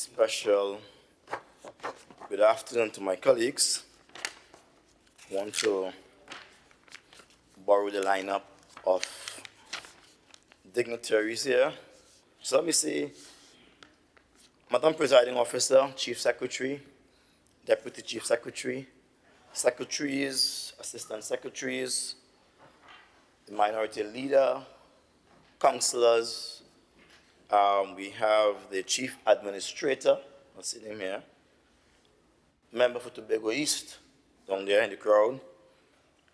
Special good afternoon to my colleagues. I want to borrow the lineup of dignitaries here. So let me see, Madam Presiding Officer, Chief Secretary, Deputy Chief Secretary, Secretaries, Assistant Secretaries, the Minority Leader, Councillors. We have the Chief Administrator, I'll see him here, member for Tobago East, down there in the crowd,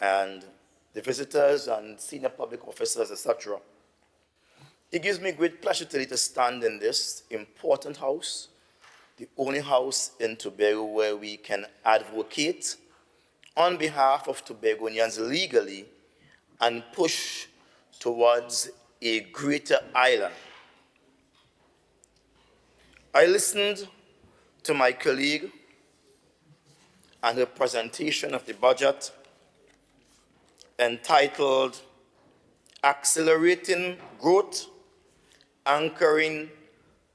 and the visitors and senior public officers, etc. It gives me great pleasure today to stand in this important house, the only house in Tobago where we can advocate on behalf of Tobagonians legally and push towards a greater island. I listened to my colleague and her presentation of the budget entitled Accelerating Growth, Anchoring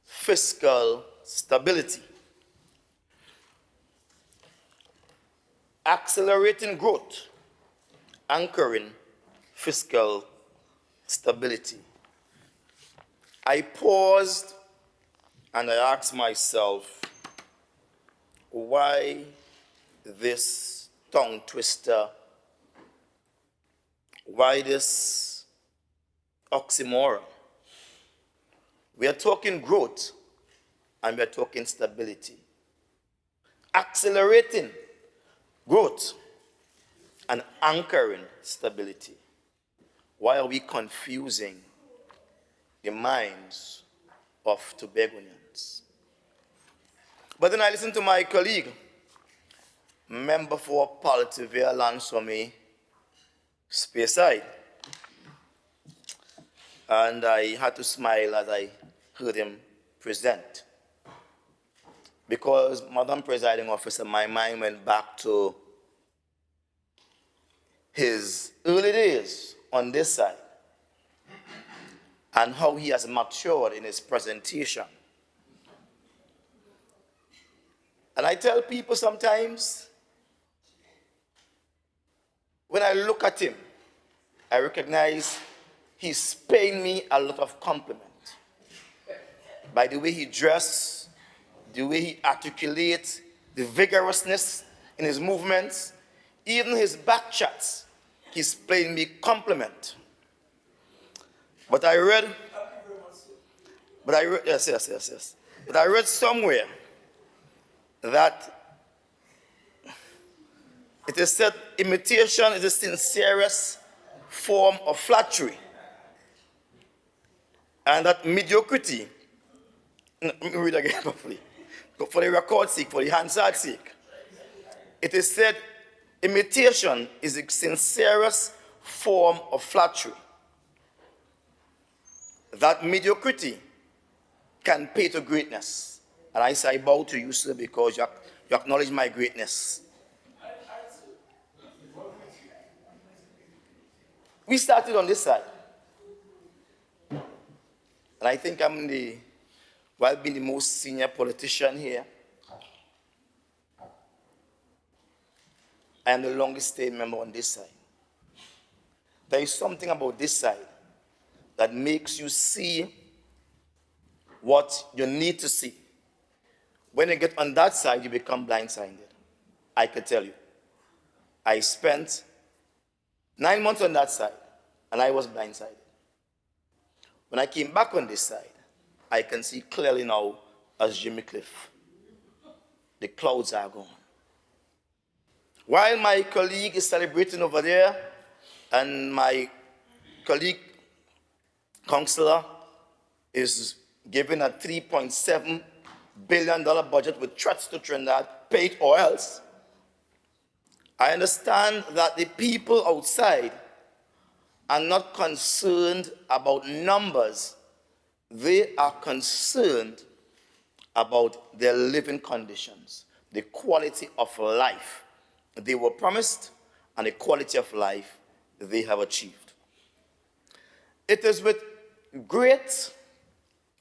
Fiscal Stability. Accelerating growth, anchoring fiscal stability. I paused and I asked myself, why this tongue twister? Why this oxymoron? We are talking growth and we are talking stability. Accelerating growth and anchoring stability. Why are we confusing the minds of Tobagonians? But then I listened to my colleague, member for Paltivia Lansome Speyside, and I had to smile as I heard him present. Because, Madam Presiding Officer, my mind went back to his early days on this side and how he has matured in his presentation. And I tell people sometimes, when I look at him, I recognize he's paying me a lot of compliment by the way he dresses, the way he articulates, the vigorousness in his movements, even his back chats, he's paying me compliment. But I read, yes. But I read somewhere that it is said imitation is the sincerest form of flattery, and that mediocrity, let me read again properly, for the record's sake, for the Hansard's sake, it is said imitation is the sincerest form of flattery, that mediocrity can pay to greatness. And I say, I bow to you, sir, because you acknowledge my greatness. We started on this side. And I think I'm while being the most senior politician here, I am the longest staying member on this side. There is something about this side that makes you see what you need to see. When you get on that side, you become blindsided. I can tell you. I spent 9 months on that side, and I was blindsided. When I came back on this side, I can see clearly now as Jimmy Cliff. The clouds are gone. While my colleague is celebrating over there, and my colleague, councillor, is given a $3.7 billion budget with threats to Trinidad, pay it or else, I understand that the people outside are not concerned about numbers. They are concerned about their living conditions, the quality of life they were promised, and the quality of life they have achieved. It is with great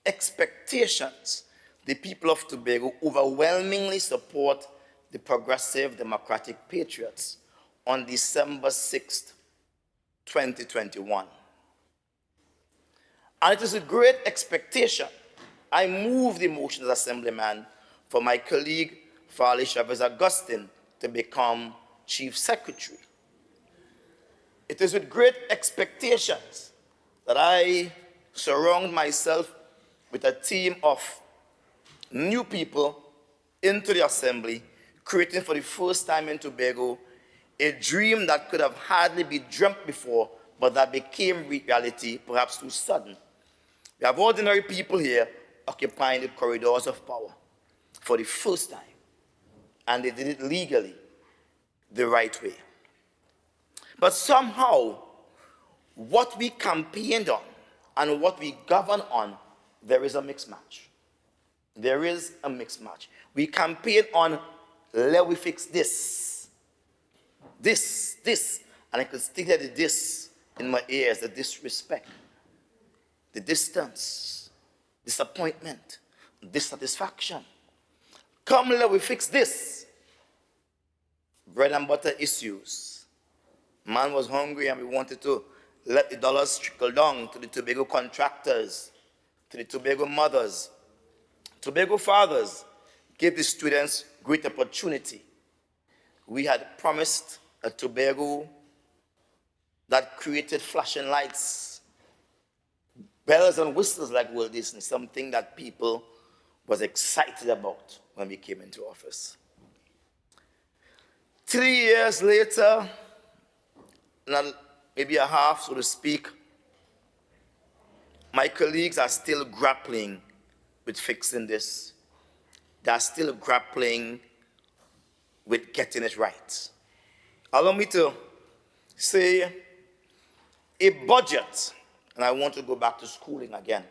expectations, the people of Tobago overwhelmingly support the Progressive Democratic Patriots on December 6th, 2021. And it is with great expectation I move the motion as Assemblyman for my colleague Farley Chavez Augustine to become Chief Secretary. It is with great expectations that I surround myself with a team of new people into the Assembly, creating for the first time in Tobago a dream that could have hardly been dreamt before, but that became reality perhaps too sudden. We have ordinary people here occupying the corridors of power for the first time, and they did it legally, the right way. But somehow, what we campaigned on and what we govern on, there is a mixed match. There is a mixed match. We campaign on, let we fix this, and I could still hear the this in my ears, the disrespect, the distance, disappointment, dissatisfaction. Come, let we fix this. Bread and butter issues. Man was hungry and we wanted to let the dollars trickle down to the Tobago contractors, to the Tobago mothers. Tobago fathers gave the students great opportunity. We had promised a Tobago that created flashing lights, bells and whistles like Walt Disney, something that people was excited about when we came into office. 3 years later, maybe a half, so to speak, my colleagues are still grappling with fixing this. They are still grappling with getting it right. Allow me to say a budget, and I want to go back to schooling again.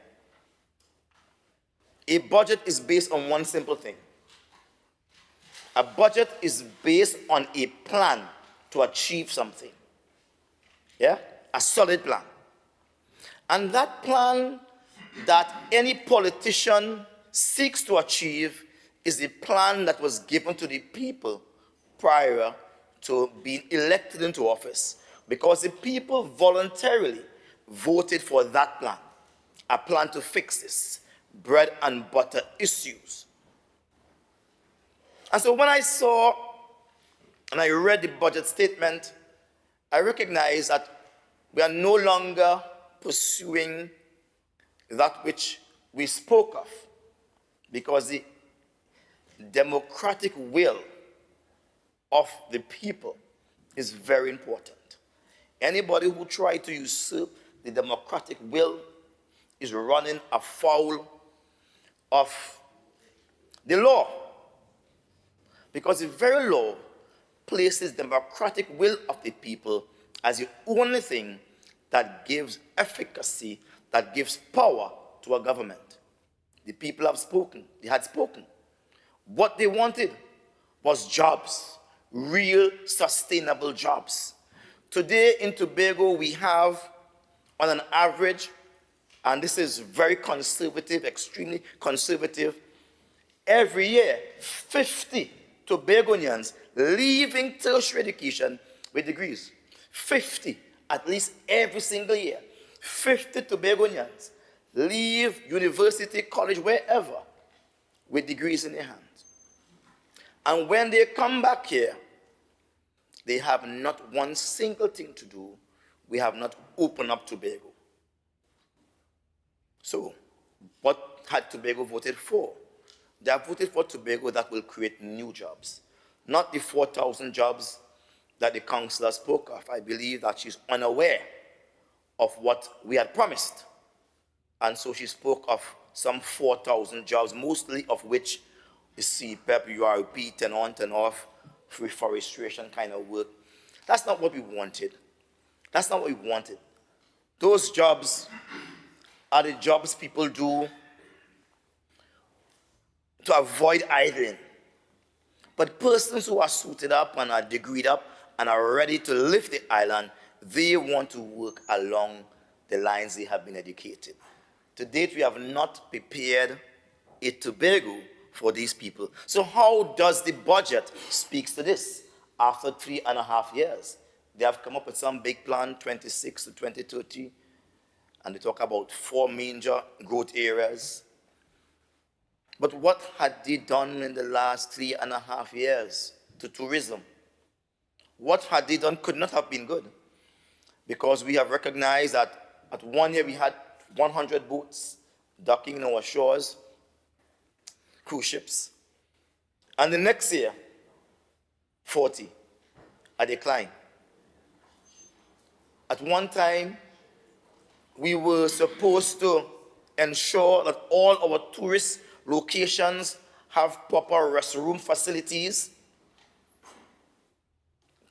A budget is based on one simple thing. A budget is based on a plan to achieve something. Yeah? A solid plan. And that plan that any politician seeks to achieve is a plan that was given to the people prior to being elected into office, because the people voluntarily voted for that plan, a plan to fix this bread and butter issues. And so when I saw and I read the budget statement, I recognized that we are no longer pursuing that which we spoke of, because the democratic will of the people is very important. Anybody who tries to usurp the democratic will is running afoul of the law, because the very law places democratic will of the people as the only thing that gives efficacy, that gives power to a government. The people have spoken. They had spoken. What they wanted was jobs, real sustainable jobs. Today in Tobago, we have, on an average, and this is very conservative, extremely conservative, every year, 50 Tobagonians leaving tertiary education with degrees. 50, at least every single year. 50 Tobagonians leave university, college, wherever, with degrees in their hands. And when they come back here, they have not one single thing to do. We have not opened up Tobago. So, what had Tobago voted for? They have voted for Tobago that will create new jobs, not the 4,000 jobs that the councillor spoke of. I believe that she's unaware of what we had promised. And so she spoke of some 4,000 jobs, mostly of which is CPEP, URP, 10 on, 10 off, reforestation kind of work. That's not what we wanted. That's not what we wanted. Those jobs are the jobs people do to avoid idling. But persons who are suited up and are degreed up and are ready to live the island, they want to work along the lines they have been educated. To date, we have not prepared a Tobago for these people. So how does the budget speak to this? After 3.5 years, they have come up with some big plan, 26 to 2030, and they talk about 4 major growth areas. But what had they done in the last 3.5 years to tourism? What had they done could not have been good, because we have recognized that at 1 year we had 100 boats docking in our shores, cruise ships, and the next year, 40, a decline. At one time, we were supposed to ensure that all our tourist locations have proper restroom facilities.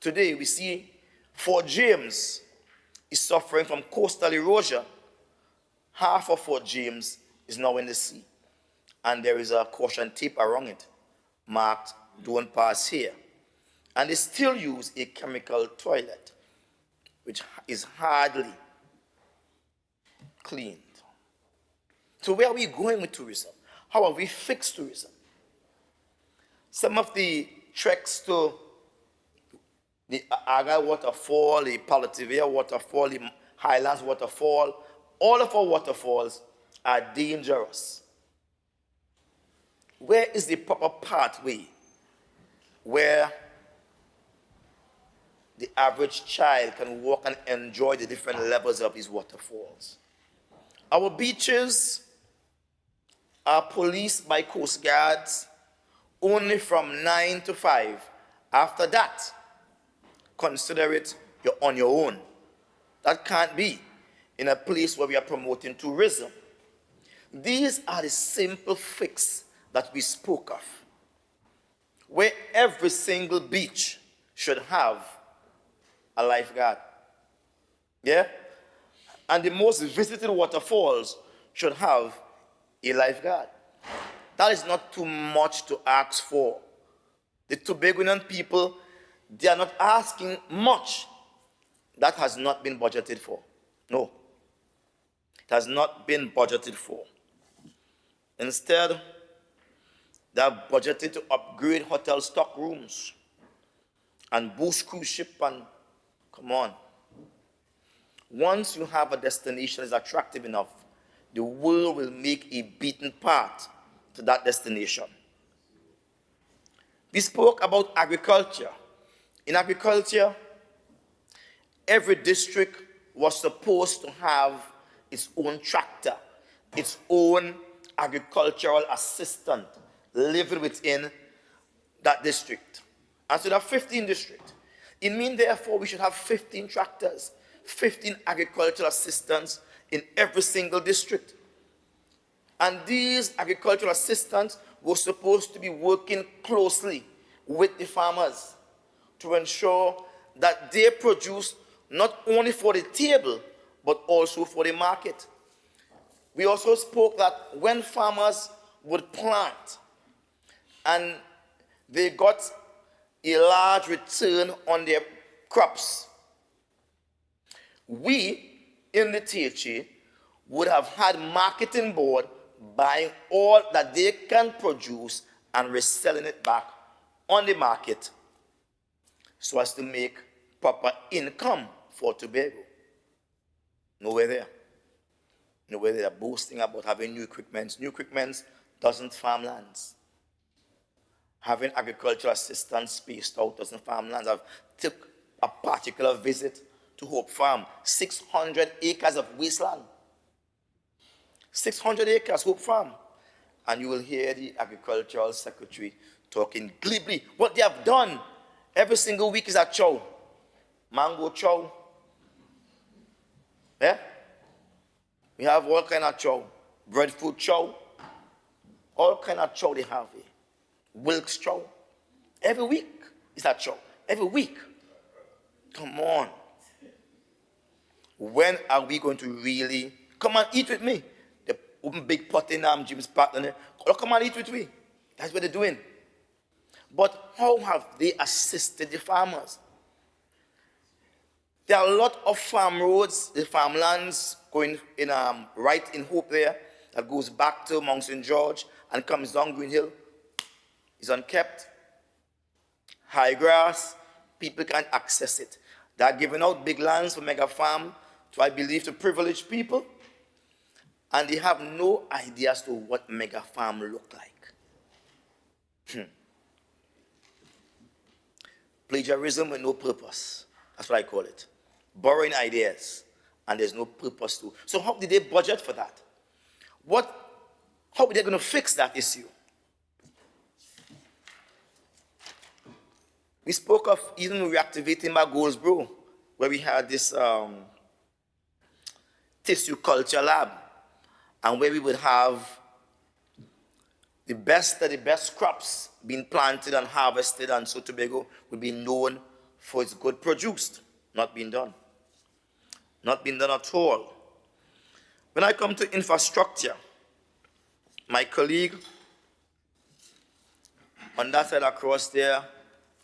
Today, we see Fort James is suffering from coastal erosion. Half of Fort James is now in the sea, and there is a caution tape around it marked "Don't pass here." And they still use a chemical toilet, which is hardly cleaned. So where are we going with tourism? How have we fixed tourism? Some of the treks to the Aga waterfall, the Palativia waterfall, the Highlands waterfall, all of our waterfalls are dangerous. Where is the proper pathway where the average child can walk and enjoy the different levels of these waterfalls? Our beaches are policed by coast guards only from 9 to 5. After that, consider it you're on your own. That can't be in a place where we are promoting tourism. These are the simple fix that we spoke of, where every single beach should have a lifeguard. Yeah? And the most visited waterfalls should have a lifeguard. That is not too much to ask for. The Tobagoan people, they are not asking much. That has not been budgeted for. No. It has not been budgeted for. Instead, they have budgeted to upgrade hotel stock rooms and boost cruise ship, and come on. Once you have a destination that is attractive enough, the world will make a beaten path to that destination. We spoke about agriculture. In agriculture, every district was supposed to have its own tractor, its own agricultural assistant living within that district. And so there are 15 districts. It means, therefore, we should have 15 tractors, 15 agricultural assistants in every single district. And these agricultural assistants were supposed to be working closely with the farmers to ensure that they produce not only for the table, but also for the market. We also spoke that when farmers would plant and they got a large return on their crops, we in the THA would have had marketing board buying all that they can produce and reselling it back on the market so as to make proper income for Tobago. Nowhere there. Nowhere they're boasting about having new equipment. New equipment doesn't farm lands. Having agricultural assistants spaced out doesn't farm lands. I've took a particular visit to Hope Farm, 600 acres of wasteland. 600 acres, Hope Farm. And you will hear the agricultural secretary talking glibly. What they have done every single week is a chow. Mango chow. Yeah? We have all kind of chow. Breadfruit chow. All kind of chow they have here. Wilkes chow. Every week is a chow. Every week. Come on. When are we going to really come and eat with me? The open big pot in Jim's partner. Come and eat with me. That's what they're doing. But how have they assisted the farmers? There are a lot of farm roads, the farmlands going in right in Hope there, that goes back to Mount St. George and comes down Green Hill. It's unkept, high grass, people can't access it. They're giving out big lands for mega farm to, I believe, to privileged people, and they have no idea as to what mega farm look like. Plagiarism with no purpose. That's what I call it. Borrowing ideas, and there's no purpose to. So how did they budget for that? How are they going to fix that issue? We spoke of even reactivating my goals, bro, where we had this tissue culture lab, and where we would have the best of the best crops being planted and harvested, and so Tobago would be known for its good produce. Not being done. Not being done at all. When I come to infrastructure, my colleague on that side across there,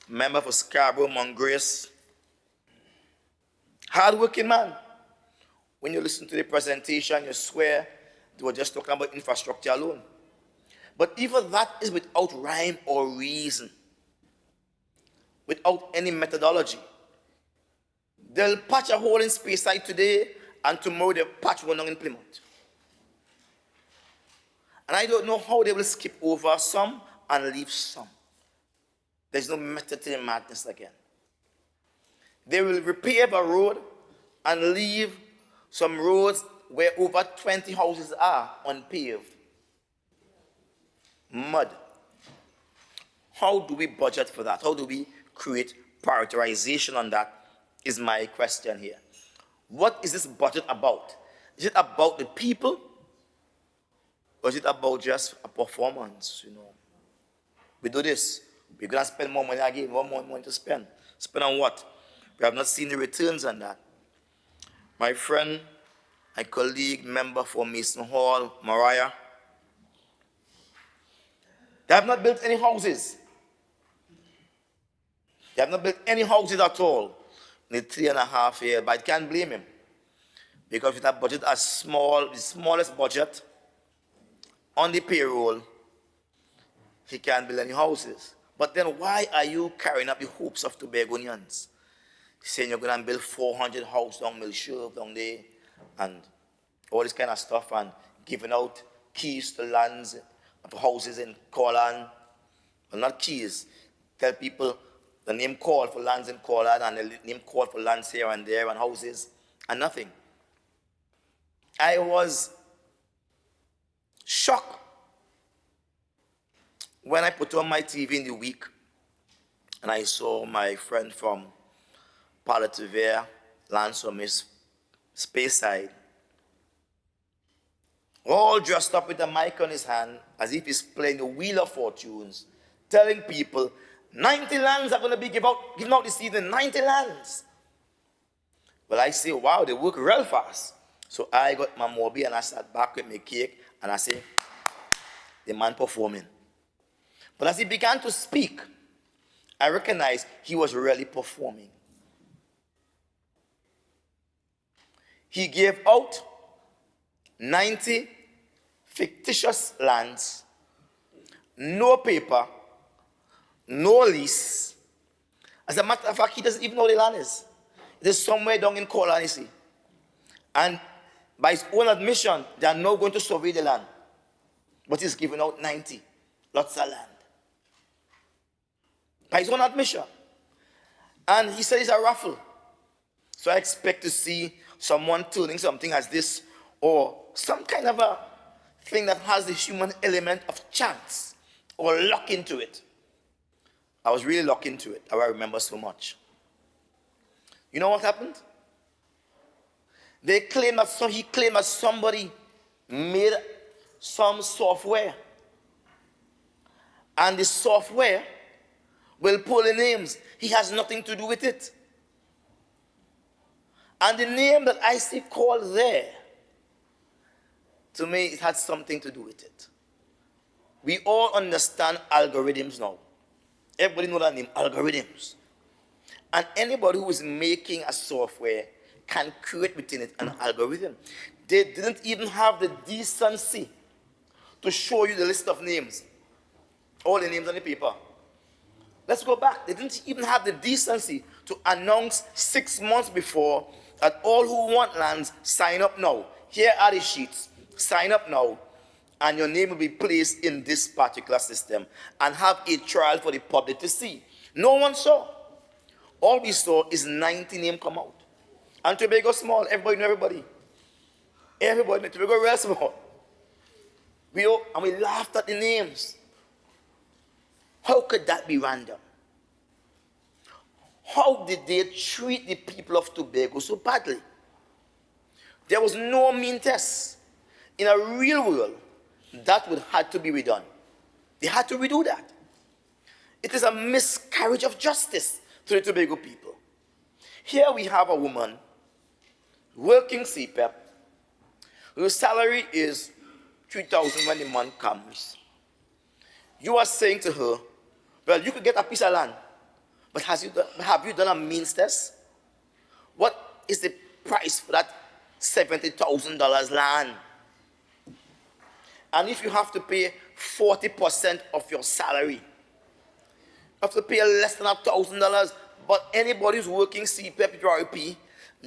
member for Scarborough, Mount Grace, hard-working man. When you listen to the presentation, you swear they were just talking about infrastructure alone. But even that is without rhyme or reason, without any methodology. They'll patch a hole in Speyside today, and tomorrow they'll patch one down in Plymouth. And I don't know how they will skip over some and leave some. There's no method to the madness again. They will repave a road and leave some roads where over 20 houses are unpaved. Mud. How do we budget for that? How do we create prioritization on that is my question here. What is this budget about? Is it about the people? Or is it about just a performance, We do this. We're going to spend more money again. More money to spend. Spend on what? We have not seen the returns on that. My friend, my colleague, member for Mason Hall, Mariah, they have not built any houses. They have not built any houses at all in the 3.5 years, but I can't blame him. Because with that budget as small, the smallest budget on the payroll, he can't build any houses. But then why are you carrying up the hopes of Tobagonians? Saying you're going to build 400 houses down Milshire, down there, and all this kind of stuff, and giving out keys to lands, to houses in Corlan. Well, not keys. Tell people the name called for lands in Corlan and the name called for lands here and there and houses, and nothing. I was shocked when I put on my TV in the week and I saw my friend from Palativer, Lansomis, Speyside, all dressed up with a mic on his hand as if he's playing the Wheel of Fortunes, telling people 90 lands are going to be given out this evening, 90 lands. Well, I say, wow, they work real fast. So I got my Moby and I sat back with my cake and I say, the man performing. But as he began to speak, I recognized he was really performing. He gave out 90 fictitious lands, no paper, no lease. As a matter of fact, he doesn't even know the land is. It is somewhere down in Corlan, you see. And by his own admission, they are now going to survey the land. But he's giving out 90 lots of land. By his own admission. And he said it's a raffle. So I expect to see someone turning something as this, or some kind of a thing that has the human element of chance, or luck into it. I was really lucky into it. I remember so much. You know what happened? He claimed that somebody made some software. And the software will pull the names. He has nothing to do with it. And the name that I see called there, to me, it had something to do with it. We all understand algorithms now. Everybody knows that name, algorithms. And anybody who is making a software can create within it an algorithm. They didn't even have the decency to show you the list of names. All the names on the paper. Let's go back. They didn't even have the decency to announce 6 months before that all who want lands, sign up now. Here are the sheets. Sign up now, and your name will be placed in this particular system and have a trial for the public to see. No one saw. All we saw is 90 names come out. And Tobago small, everybody knew everybody. Everybody knew Tobago real small. And we laughed at the names. How could that be random? How did they treat the people of Tobago so badly? There was no mean test. In a real world, that would have to be redone. They had to redo that. It is a miscarriage of justice to the Tobago people. Here we have a woman working CPEP, whose salary is $3,000 when the month comes. You are saying to her, well, you could get a piece of land, but have you done a means test? What is the price for that $70,000 land? And if you have to pay 40% of your salary, you have to pay less than $1,000, but anybody who's working CPEP, URP,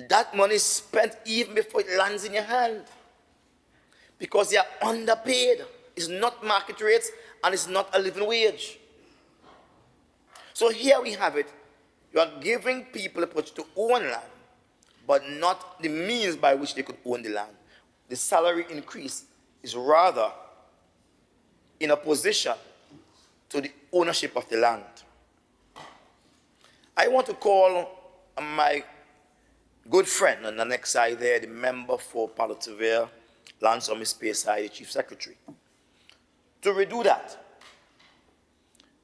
that money is spent even before it lands in your hand. Because they are underpaid. It's not market rates, and it's not a living wage. So here we have it. You are giving people the opportunity to own land, but not the means by which they could own the land. The salary increase is rather in opposition to the ownership of the land. I want to call my good friend on the next side there, the member for Palativere, Land Summit Space Side, the Chief Secretary, to redo that.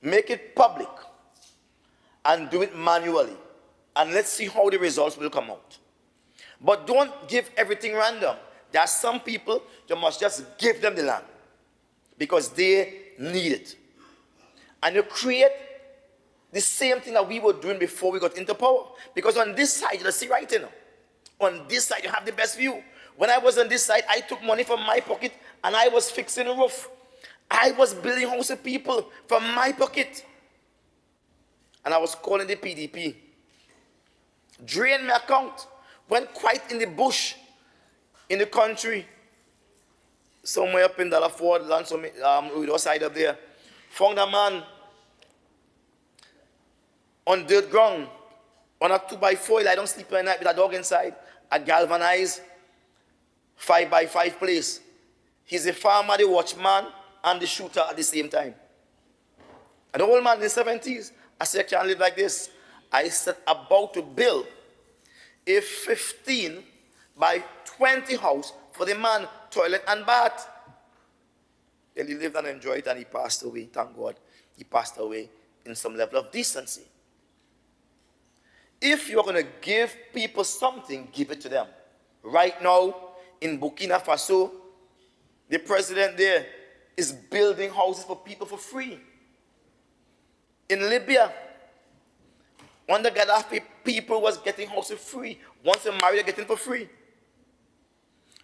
Make it public and do it manually. And let's see how the results will come out. But don't give everything random. There are some people, you must just give them the land because they need it. And you create the same thing that we were doing before we got into power. Because on this side, you see right, on this side, you have the best view. When I was on this side, I took money from my pocket and I was fixing the roof. I was building houses for people from my pocket. And I was calling the PDP. Drain my account. Went quite in the bush, in the country, somewhere up in Dalaford, Land Summit, the side up there. Found a man on dirt ground, on a 2x4, I don't sleep at night with a dog inside, a galvanized 5x5 place. He's a farmer, the watchman, and the shooter at the same time. And the old man in the 70s, I said, I can't live like this. I said, about to build a 15 by 20 house for the man, toilet and bath. Then he lived and enjoyed it and he passed away. Thank God, he passed away in some level of decency. If you're going to give people something, give it to them. Right now, in Burkina Faso, the president there is building houses for people for free. In Libya, under Gaddafi, people was getting houses free. Once you're married, you're getting for free.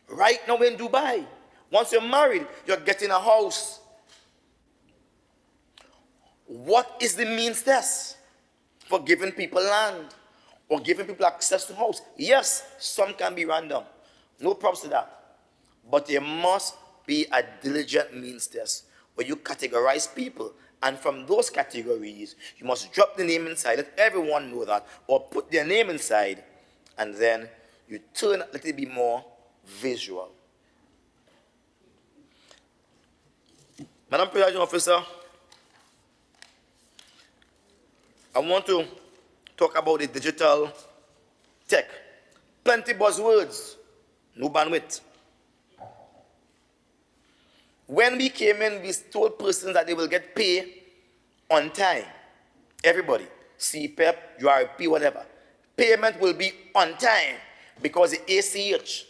Right now in Dubai, once you're married, you're getting a house. What is the means test for giving people land or giving people access to house? Yes, some can be random. No problems to that. But there must be a diligent means test where you categorize people. And from those categories, you must drop the name inside, let everyone know that, or put their name inside, and then you turn a little bit more visual. Madam Presiding Officer, I want to talk about the digital tech. Plenty buzzwords, no bandwidth. When we came in, we told persons that they will get paid on time. Everybody, CPEP, URP, whatever. Payment will be on time because the ACH,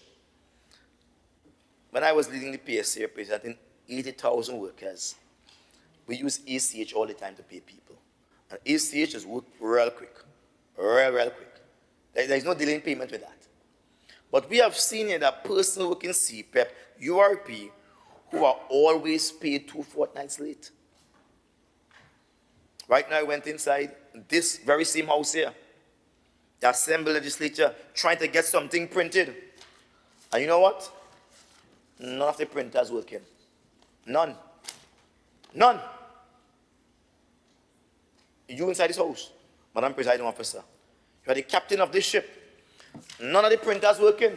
when I was leading the PSA, representing 80,000 workers, we use ACH all the time to pay people. And ACH is work real quick, real quick. There's no delay in payment with that. But we have seen here that person working CPEP, URP, who are always paid 2 fortnights late. Right now, I went inside this very same house here, the Assembly Legislature, trying to get something printed. And you know what? None of the printers working. None. None. You inside this house, Madam Presiding Officer, you are the captain of this ship. None of the printers working.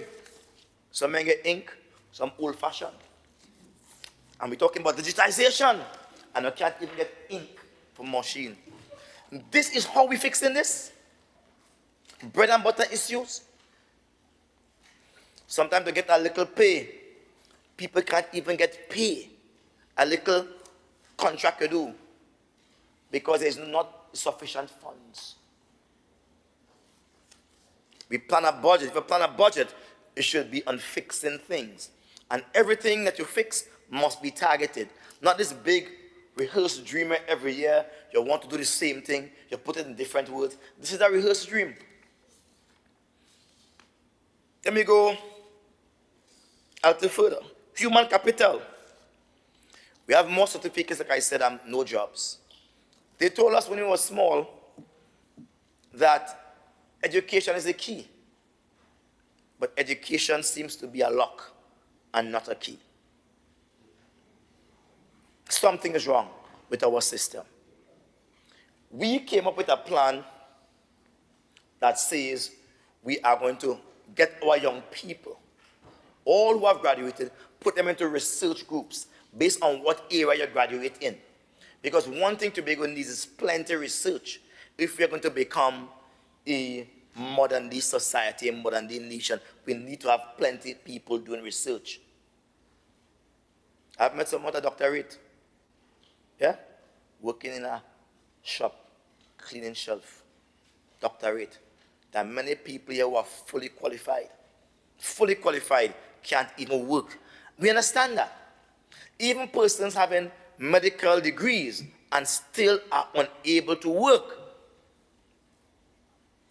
Some men get ink, some old-fashioned. And we're talking about digitization, and we can't even get ink from machine. This is how we're fixing this. Bread and butter issues. Sometimes to get a little pay, people can't even get pay. A little contract to do, because there's not sufficient funds. We plan a budget. If you plan a budget, it should be on fixing things. And everything that you fix must be targeted. Not this big rehearsed dream every year. You want to do the same thing. You put it in different words. This is a rehearsed dream. Let me go a little further. Human capital. We have more certificates, like I said, and no jobs. They told us when we were small that education is the key. But education seems to be a lock and not a key. Something is wrong with our system. We came up with a plan that says we are going to get our young people, all who have graduated, put them into research groups based on what area you graduate in. Because one thing Tobago needs is plenty of research if we're going to become a modern-day society, a modern-day nation. We need to have plenty of people doing research. I've met someone with a doctorate, yeah, working in a shop, cleaning shelf, doctorate. There are many people here who are fully qualified, can't even work. We understand that. Even persons having medical degrees and still are unable to work.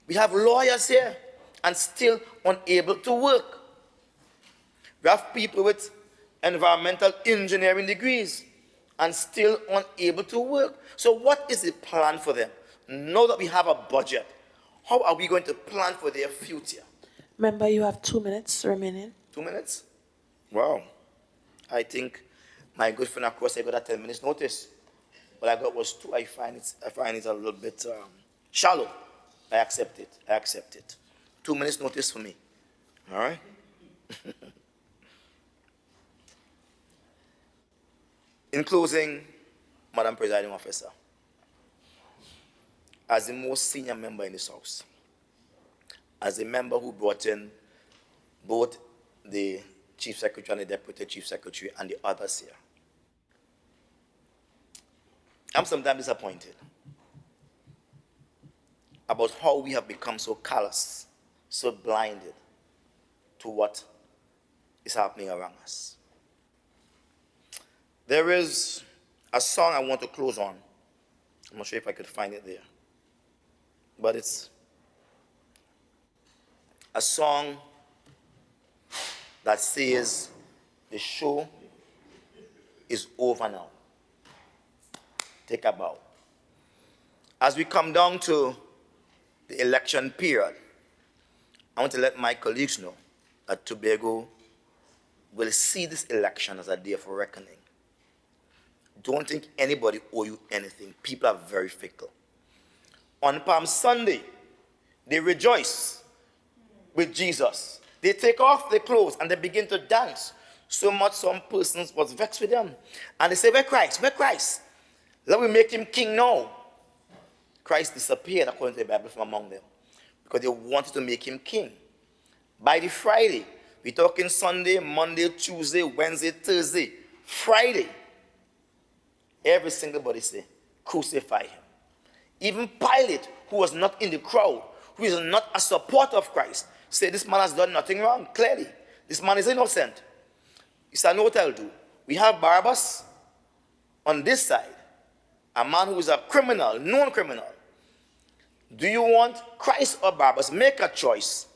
We have lawyers here and still unable to work. We have people with environmental engineering degrees and still unable to work. So what is the plan for them? Now that we have a budget, how are we going to plan for their future? Member, you have 2 minutes remaining. 2 minutes? Wow. I think my good friend across, I got a 10 minutes notice. What I got was 2. I find it a little bit shallow. I accept it. 2 minutes notice for me. All right? In closing, Madam Presiding Officer, as the most senior member in this House, as a member who brought in both the Chief Secretary and the Deputy Chief Secretary and the others here, I'm sometimes disappointed about how we have become so callous, so blinded to what is happening around us. There is a song I want to close on. I'm not sure if I could find it there. But it's a song that says, the show is over now. Take a bow. As we come down to the election period, I want to let my colleagues know that Tobago will see this election as a day of reckoning. Don't think anybody owe you anything. People are very fickle. On Palm Sunday, they rejoice with Jesus. They take off their clothes and they begin to dance. So much some persons was vexed with them. And they say, where Christ? Where Christ? Let me make him king now. Christ disappeared, according to the Bible, from among them, because they wanted to make him king. By the Friday, we're talking Sunday, Monday, Tuesday, Wednesday, Thursday, Friday, every single body say, crucify him. Even Pilate, who was not in the crowd, who is not a supporter of Christ, said this man has done nothing wrong, clearly. This man is innocent. He said, no, what I'll do. We have Barabbas on this side, a man who is a criminal, known criminal. Do you want Christ or Barabbas? Make a choice.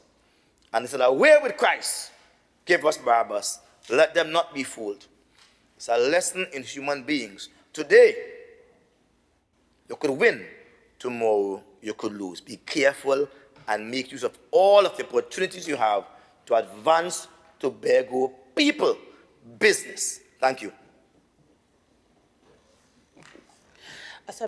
And he said, away with Christ. Give us Barabbas. Let them not be fooled. It's a lesson in human beings. Today, you could win. Tomorrow, you could lose. Be careful and make use of all of the opportunities you have to advance Tobago people, business. Thank you.